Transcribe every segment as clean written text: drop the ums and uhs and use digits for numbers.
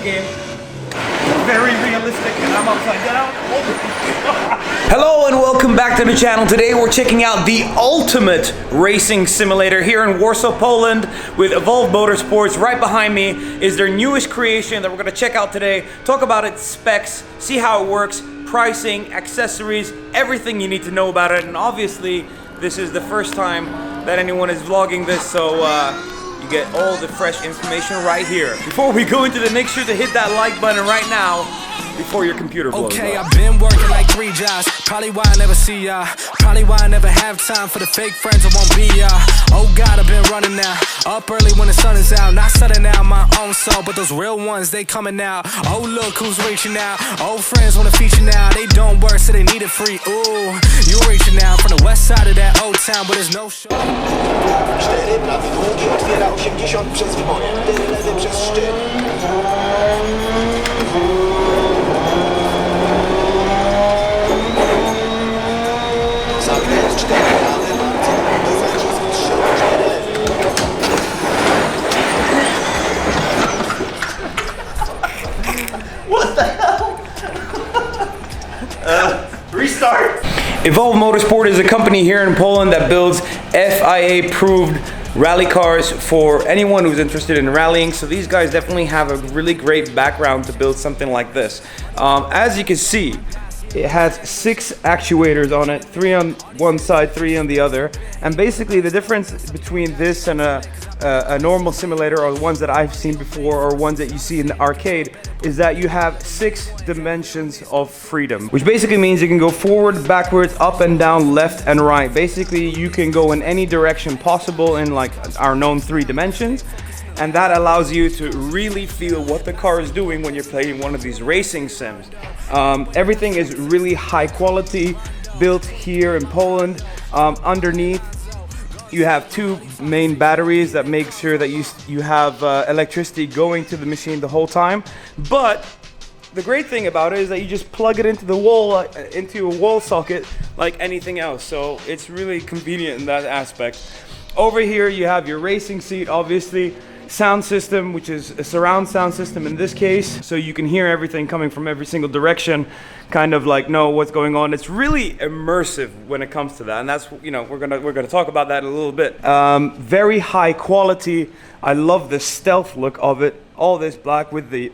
game. Very realistic, and I'm upside down. Hello and welcome back to the channel. Today we're checking out the ultimate racing simulator here in Warsaw, Poland with Evolve Motorsports. Right behind me is their newest creation that we're going to check out today, talk about its specs, see how it works, pricing, accessories, everything you need to know about it. And obviously this is the first time that anyone is vlogging this, so you get all the fresh information right here. Before we go into make sure to hit that like button right now before your computer blows up. I've been working like 3 jobs. Probably why I never see ya. Probably why I never have time for the fake friends I won't be ya. Oh God, I've been running now. Up early when the sun is out. Not setting out my own soul, but those real ones, they coming out. Oh look who's reaching out. Old friends wanna feature now. They don't work, so they need it free. Ooh, you reaching out from the west side of that old town, but there's no show. 4, prawy długi, otwiera 80 przez wyboje, 4 lewy przez szczyt. Zakręt 4 prawy, bardzo zacisk 3, 4 lewy. What the hell? Restart. Evolve Motorsport is a company here in Poland that builds FIA-approved rally cars for anyone who's interested in rallying. So these guys definitely have a really great background to build something like this. As you can see, it has 6 actuators on it, 3 on one side, 3 on the other. And basically the difference between this and a normal simulator, or the ones that I've seen before, or ones that you see in the arcade, is that you have 6 dimensions of freedom, which basically means you can go forward, backwards, up and down, left and right. Basically you can go in any direction possible in like our known 3 dimensions. And that allows you to really feel what the car is doing when you're playing one of these racing sims. Everything is really high quality, built here in Poland. Underneath, you have 2 main batteries that make sure that you have electricity going to the machine the whole time. But the great thing about it is that you just plug it into the wall, into a wall socket like anything else. So it's really convenient in that aspect. Over here you have your racing seat, obviously. Sound system, which is a surround sound system in this case, so you can hear everything coming from every single direction, kind of like know what's going on. It's really immersive when it comes to that, and that's, you know, we're gonna talk about that in a little bit. Very high quality. I love the stealth look of it. All this black with the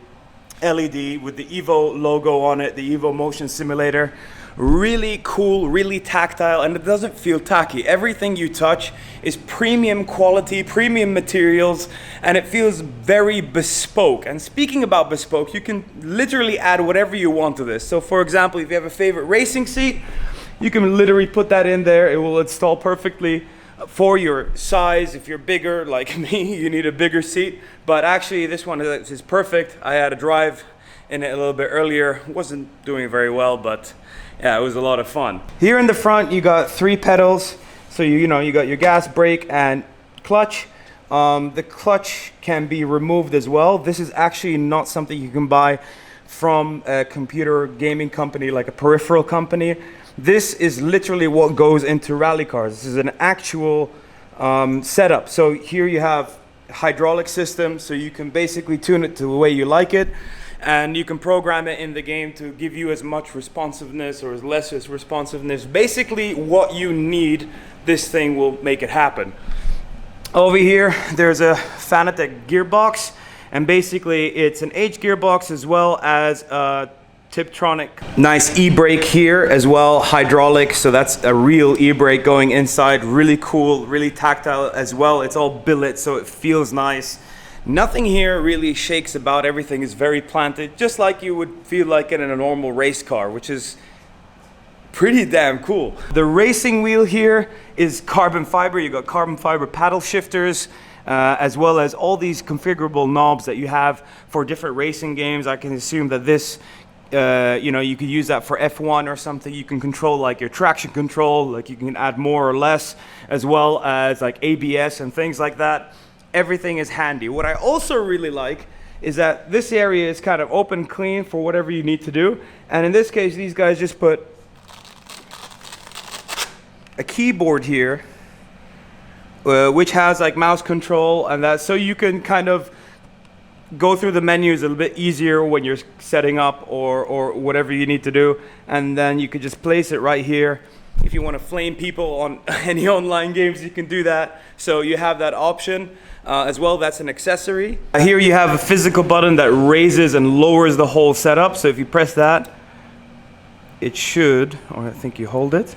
LED, with the Evo logo on it, the Evo Motion Simulator. Really cool, really tactile, and it doesn't feel tacky. Everything you touch is premium quality, premium materials, and it feels very bespoke. And speaking about bespoke, you can literally add whatever you want to this. So for example, if you have a favorite racing seat, you can literally put that in there. It will install perfectly for your size. If you're bigger like me, you need a bigger seat, but actually this one is perfect. I had a drive in it a little bit earlier. Wasn't doing very well, but yeah, it was a lot of fun. Here in the front, you got 3 pedals. So you got your gas, brake, and clutch. The clutch can be removed as well. This is actually not something you can buy from a computer gaming company, like a peripheral company. This is literally what goes into rally cars. This is an actual setup. So here you have hydraulic system, so you can basically tune it to the way you like it. And you can program it in the game to give you as much responsiveness or as less responsiveness. Basically what you need, this thing will make it happen. Over here, there's a Fanatec gearbox, and basically it's an H gearbox as well as a Tiptronic. Nice e-brake here as well, hydraulic, so that's a real e-brake going inside. Really cool, really tactile as well. It's all billet, so it feels nice. Nothing here really shakes about. Everything is very planted, just like you would feel like it in a normal race car, which is pretty damn cool. The racing wheel here is carbon fiber. You got carbon fiber paddle shifters, as well as all these configurable knobs that you have for different racing games. I can assume that this, you could use that for F1 or something. You can control like your traction control, like you can add more or less, as well as like ABS and things like that. Everything is handy. What I also really like is that this area is kind of open, clean for whatever you need to do. And in this case, these guys just put a keyboard here, which has like mouse control and that, so you can kind of go through the menus a little bit easier when you're setting up or whatever you need to do. And then you could just place it right here. If you want to flame people on any online games, you can do that. So you have that option as well. That's an accessory. Here you have a physical button that raises and lowers the whole setup. So if you press that, it should, or I think you hold it.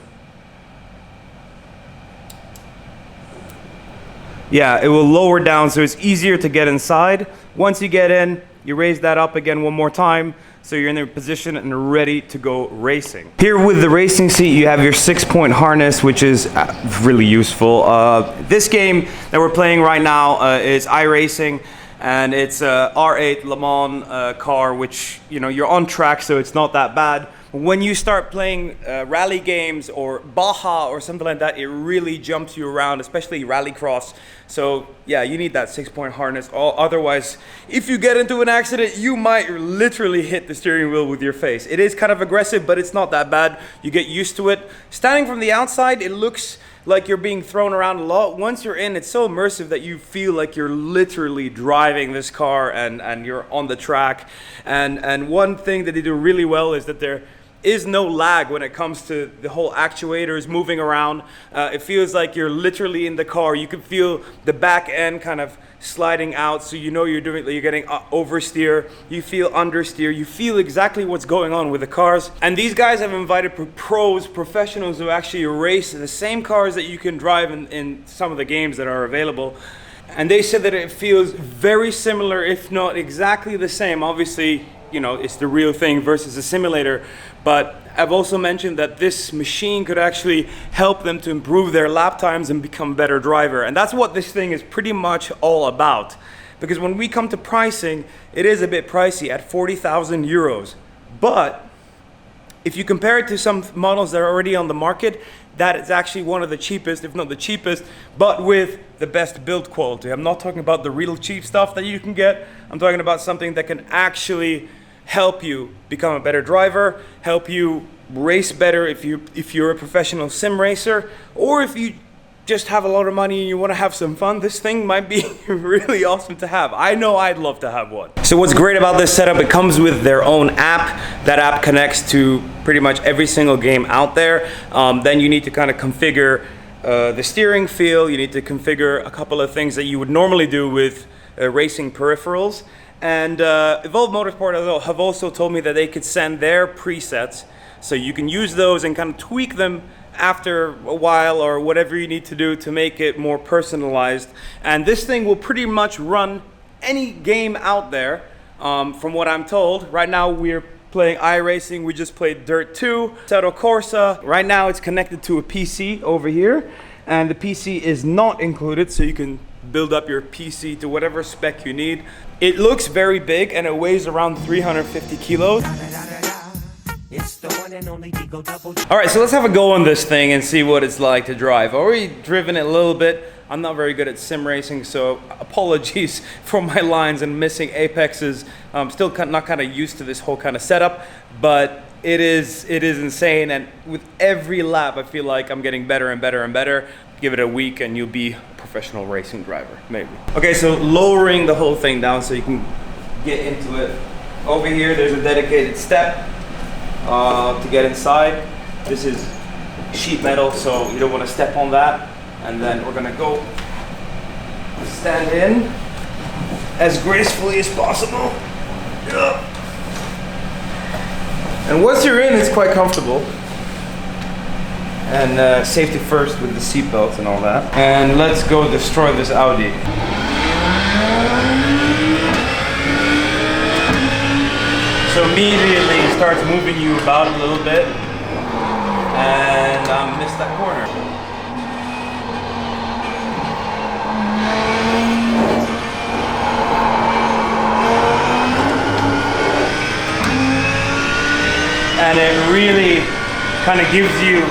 Yeah, it will lower down so it's easier to get inside. Once you get in, you raise that up again one more time, so you're in the position and ready to go racing. Here with the racing seat, you have your 6-point harness, which is really useful. This game that we're playing right now is iRacing, and it's a R8 Le Mans car, which, you know, you're on track, so it's not that bad. When you start playing rally games or Baja or something like that, it really jumps you around, especially rallycross. So yeah, you need that 6-point harness. Otherwise, if you get into an accident, you might literally hit the steering wheel with your face. It is kind of aggressive, but it's not that bad. You get used to it. Standing from the outside, it looks like you're being thrown around a lot. Once you're in, it's so immersive that you feel like you're literally driving this car and you're on the track. And one thing that they do really well is that there is no lag when it comes to the whole actuators moving around. It feels like you're literally in the car. You can feel the back end kind of sliding out, so you know you're getting oversteer. You feel understeer. You feel exactly what's going on with the cars. And these guys have invited pros, professionals who actually race the same cars that you can drive in some of the games that are available. And they said that it feels very similar, if not exactly the same. Obviously, you know, it's the real thing versus a simulator. But I've also mentioned that this machine could actually help them to improve their lap times and become a better driver. And that's what this thing is pretty much all about. Because when we come to pricing, it is a bit pricey at 40,000 euros. But if you compare it to some models that are already on the market, that is actually one of the cheapest, if not the cheapest, but with the best build quality. I'm not talking about the real cheap stuff that you can get. I'm talking about something that can actually help you become a better driver, help you race better if you're a professional sim racer, or if you just have a lot of money and you want to have some fun. This thing might be really awesome to have. I know I'd love to have one. So what's great about this setup, it comes with their own app. That app connects to pretty much every single game out there. Then you need to kind of configure the steering feel. You need to configure a couple of things that you would normally do with racing peripherals. And Evolve Motorsport have also told me that they could send their presets, so you can use those and kind of tweak them after a while or whatever you need to do to make it more personalized. And this thing will pretty much run any game out there, from what I'm told. Right now we're playing iRacing. We just played Dirt 2, Assetto Corsa. Right now it's connected to a PC over here, and the PC is not included, so you can build up your PC to whatever spec you need. It looks very big and it weighs around 350 kilos. All right, so let's have a go on this thing and see what it's like to drive. I've already driven it a little bit. I'm not very good at sim racing, so apologies for my lines and missing apexes. I'm still not kind of used to this whole kind of setup, but it is insane. And with every lap, I feel like I'm getting better and better and better. Give it a week and you'll be a professional racing driver, maybe. Okay, so lowering the whole thing down so you can get into it. Over here, there's a dedicated step to get inside. This is sheet metal, so you don't want to step on that. And then we're gonna go stand in as gracefully as possible. And once you're in, it's quite comfortable. And safety first with the seat belts and all that. And let's go destroy this Audi. So immediately it starts moving you about a little bit. And I missed that corner. And it really kind of gives you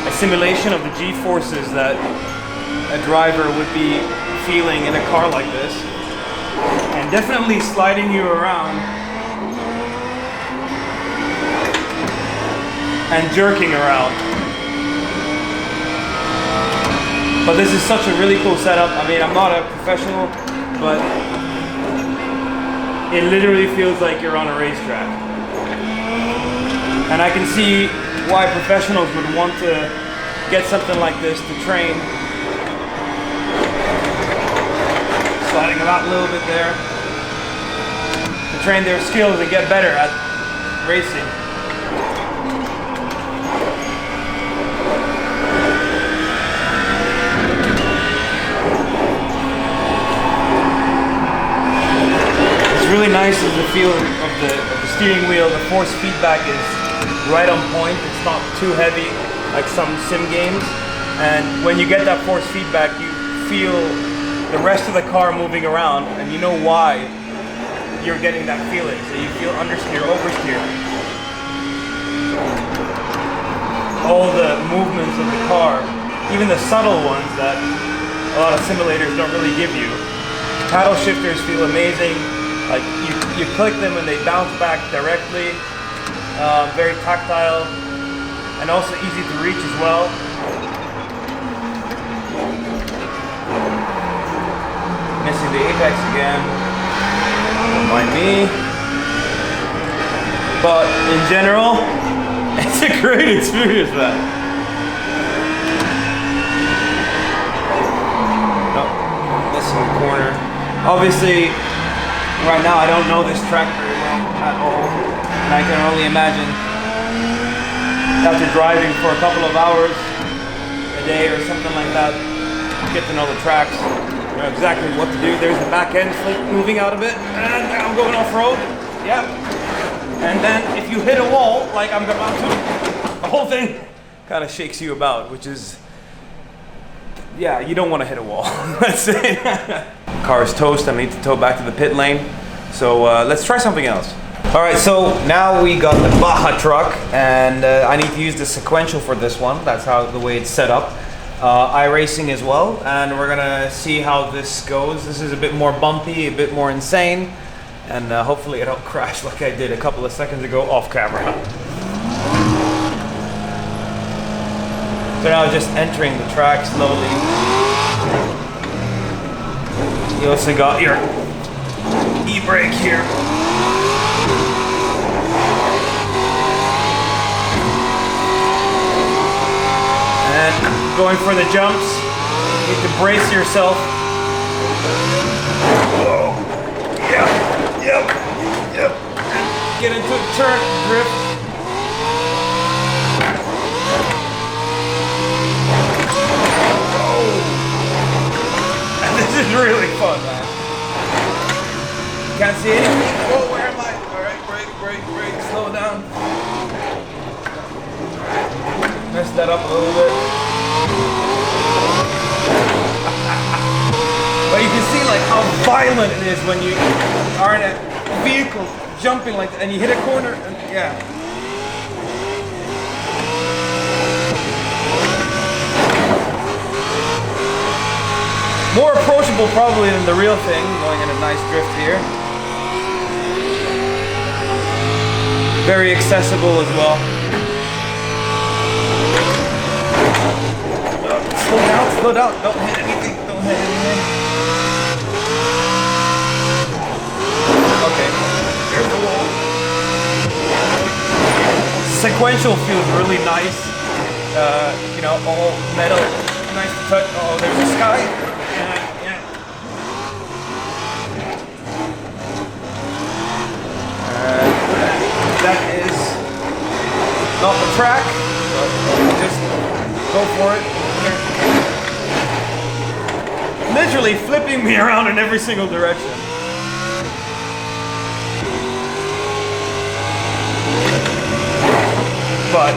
a simulation of the G-forces that a driver would be feeling in a car like this, and definitely sliding you around and jerking around. But this is such a really cool setup. I mean, I'm not a professional, but it literally feels like you're on a racetrack. And I can see why professionals would want to get something like this to train. Sliding about a little bit there. To train their skills and get better at racing. What's really nice is the feel of the steering wheel. The force feedback is right on point. It's not too heavy like some sim games. And when you get that force feedback, you feel the rest of the car moving around, and you know why you're getting that feeling. So you feel understeer, oversteer. All the movements of the car, even the subtle ones that a lot of simulators don't really give you. Paddle shifters feel amazing. Like you click them and they bounce back directly. Very tactile and also easy to reach as well. Missing the apex again. Don't mind me. But in general, it's a great experience, man. Oh, missing the corner. Obviously, right now I don't know this track very well at all. And I can only imagine after driving for a couple of hours a day or something like that, get to know the tracks. You know exactly what to do. There's the back end moving out of it, and I'm going off road. Yep. And then if you hit a wall, like I'm about to, the whole thing kind of shakes you about, which is, yeah, you don't want to hit a wall. Let's say. Car is toast. I need to tow back to the pit lane. So let's try something else. All right, so now we got the Baja truck, and I need to use the sequential for this one. That's how the way it's set up. iRacing as well, and we're gonna see how this goes. This is a bit more bumpy, a bit more insane, and hopefully I don't crash like I did a couple of seconds ago off camera. So now just entering the track slowly. You also got your e-brake here. And going for the jumps, you need to brace yourself. Whoa. Yep. Get into a turn, drift. Oh. And this is really fun, man. Can't see anything. Whoa, where am I? All right, brake, slow down. Messed that up a little bit. But you can see like how violent it is when you are in a vehicle jumping like that and you hit a corner and yeah. More approachable probably than the real thing, going in a nice drift here. Very accessible as well. Slow down, don't hit anything, Okay, here's the wall. Sequential feels really nice. You know, all metal, nice to touch. Oh, there's the sky. Yeah. That is not the track, but just go for it. Literally flipping me around in every single direction. But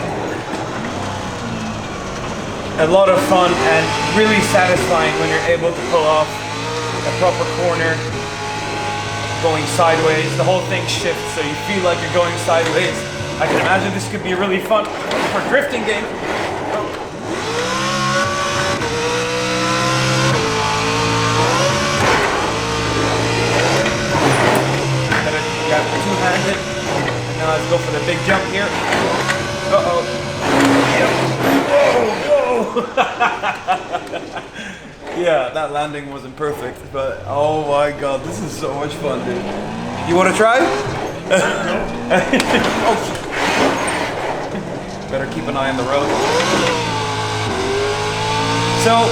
a lot of fun and really satisfying when you're able to pull off a proper corner going sideways. The whole thing shifts so you feel like you're going sideways. I can imagine this could be really fun for drifting game. Got two-handed, and now let's go for the big jump here. Uh-oh. Yep. Whoa! Yeah, that landing wasn't perfect, but oh my god, this is so much fun, dude. You want to try? Oh, better keep an eye on the road. So,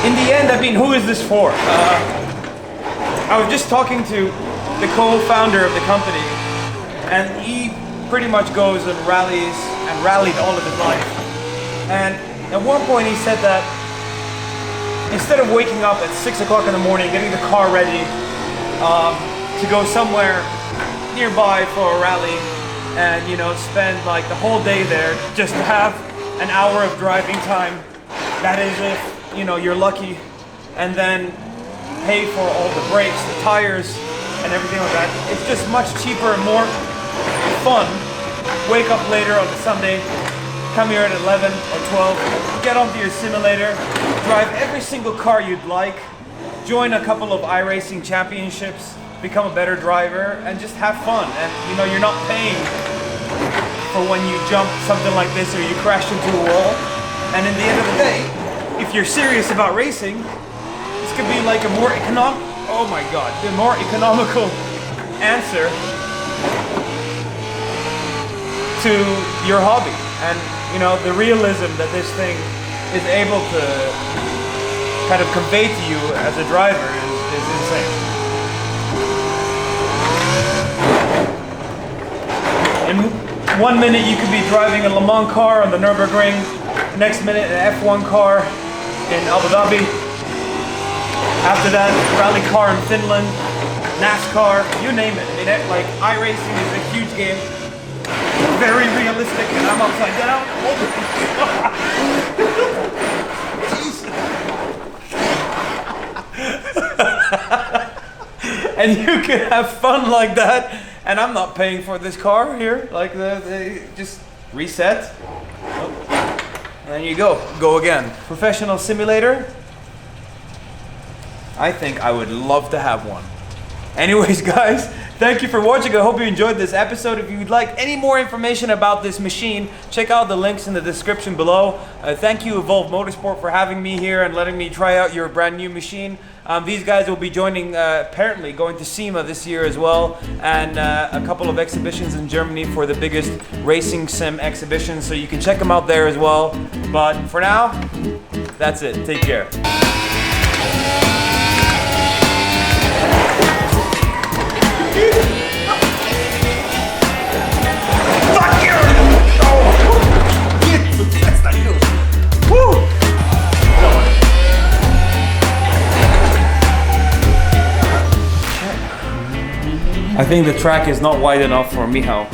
in the end, I mean, who is this for? I was just talking to the co-founder of the company, and he pretty much goes and rallies and rallied all of his life. And at one point he said that instead of waking up at 6 o'clock in the morning, getting the car ready to go somewhere nearby for a rally and, you know, spend like the whole day there just to have an hour of driving time, that is if, you know, you're lucky, and then pay for all the brakes, the tires, and everything like that. It's just much cheaper and more fun. Wake up later on a Sunday, come here at 11 or 12, get onto your simulator, drive every single car you'd like, join a couple of iRacing championships, become a better driver, and just have fun. And you know, you're not paying for when you jump something like this or you crash into a wall. And in the end of the day, if you're serious about racing, this could be like a more economical answer to your hobby. And you know, the realism that this thing is able to kind of convey to you as a driver is insane. In 1 minute you could be driving a Le Mans car on the Nürburgring, next minute an F1 car in Abu Dhabi, after that rally car in Finland, NASCAR, you name it. I mean, like, iRacing is a huge game, very realistic, and I'm upside down. And you can have fun like that, and I'm not paying for this car here. Like, they just reset, and then you go again. Professional simulator. I think I would love to have one. Anyways, guys, thank you for watching. I hope you enjoyed this episode. If you'd like any more information about this machine, check out the links in the description below. Thank you, Evolve Motorsport, for having me here and letting me try out your brand new machine. These guys will be joining, apparently going to SEMA this year as well, and a couple of exhibitions in Germany for the biggest racing sim exhibitions, so you can check them out there as well. But for now, that's it. Take care. I think the track is not wide enough for Michał.